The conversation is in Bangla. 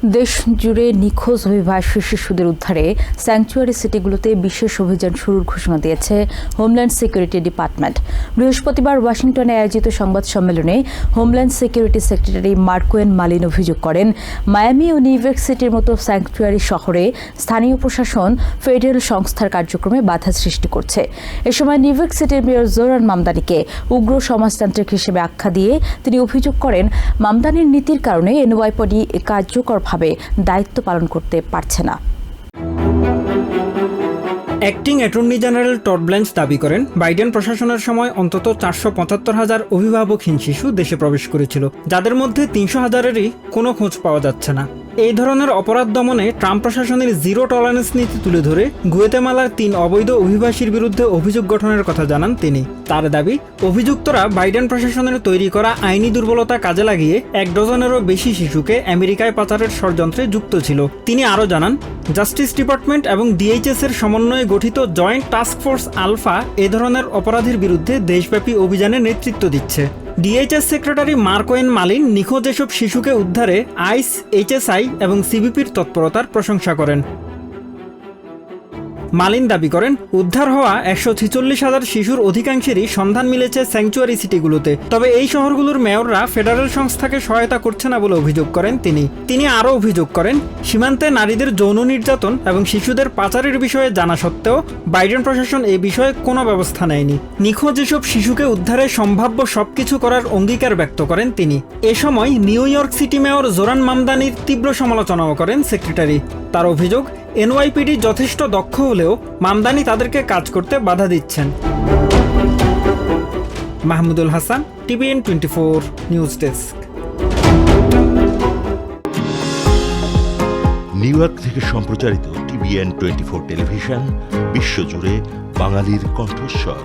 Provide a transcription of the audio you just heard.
দেশ জুড়ে নিখোঁজ অভিবাসী শিশুদের উদ্ধারে স্যাংচুয়ারি সিটিগুলোতে বিশেষ অভিযান শুরুর ঘোষণা দিয়েছে হোমল্যান্ড সিকিউরিটি ডিপার্টমেন্ট। বৃহস্পতিবার ওয়াশিংটনে আয়োজিত সংবাদ সম্মেলনে হোমল্যান্ড সিকিউরিটি সেক্রেটারি মার্কোয়েন মালিন অভিযোগ করেন, মায়ামি ও নিউ ইয়র্ক সিটির মতো স্যাংচুয়ারি শহরে স্থানীয় প্রশাসন ফেডারেল সংস্থার কার্যক্রমে বাধা সৃষ্টি করছে। এ সময় নিউ ইয়র্ক সিটির মেয়র জোরান মামদানিকে উগ্র সমাজতান্ত্রিক হিসেবে আখ্যা দিয়ে তিনি অভিযোগ করেন, মামদানির নীতির কারণে এনওয়াইপিডি কার্যকরভাবে দায়িত্ব পালন করতে পারছে না। Acting attorney general Todd Blanche দাবি করেন, বাইডেন প্রশাসনের সময় অন্তত 475,000 অভিভাবকহীন শিশু দেশে প্রবেশ করেছিল, যাদের মধ্যে 300,000-এরই কোনো খোঁজ পাওয়া যাচ্ছে না। এই ধরনের অপরাধ দমনে ট্রাম্প প্রশাসনের জিরো টলারেন্স নীতি তুলে ধরে গুয়েতেমালার 3 অবৈধ অভিবাসীর বিরুদ্ধে অভিযোগ গঠনের কথা জানান তিনি। তার দাবি, অভিযুক্তরা বাইডেন প্রশাসনের তৈরি করা আইনি দুর্বলতা কাজে লাগিয়ে 1 ডজনেরও বেশি শিশুকে আমেরিকায় পাচারের ষড়যন্ত্রে যুক্ত ছিল। তিনি আরও জানান, জাস্টিস ডিপার্টমেন্ট এবং DHS এর সমন্বয়ে গঠিত জয়েন্ট টাস্ক ফোর্স আলফা এ ধরনের অপরাধের বিরুদ্ধে দেশব্যাপী অভিযানে নেতৃত্ব দিচ্ছে। DHS সেক্রেটারি মার্কোয়েন মালিন নিখোঁজ এসব শিশুকে উদ্ধারে আইস, HSI এবং CBPর তৎপরতার প্রশংসা করেন। মালিন দাবি করেন, উদ্ধার হওয়া 146,000 শিশুর অধিকাংশেরই সন্ধান মিলেছে স্যাংচুয়ারি সিটিগুলোতে। তবে এই শহরগুলোর মেয়ররা ফেডারেল সংস্থাকে সহায়তা করছে না বলে অভিযোগ করেন তিনি আরও অভিযোগ করেন, সীমান্তে নারীদের যৌন নির্যাতন এবং শিশুদের পাচারের বিষয়ে জানা সত্ত্বেও বাইডেন প্রশাসন এ বিষয়ে কোনো ব্যবস্থা নেয়নি। নিখোঁজ এসব শিশুকে উদ্ধারে সম্ভাব্য সবকিছু করার অঙ্গীকার ব্যক্ত করেন তিনি। এ সময় New York city mayor Zohran মামদানির তীব্র সমালোচনাও করেন সেক্রেটারি। তার অভিযোগ, এনওয়াইপিডি যথেষ্ট দক্ষ হলেও মামদানি তাদেরকে কাজ করতে বাধা দিচ্ছেন। Mahmudul Hasan, TVN 24 news desk. New York থেকে সম্প্রচারিত TVN 24 টেলিভিশন বিশ্বজুড়ে বাঙালির কণ্ঠস্বর।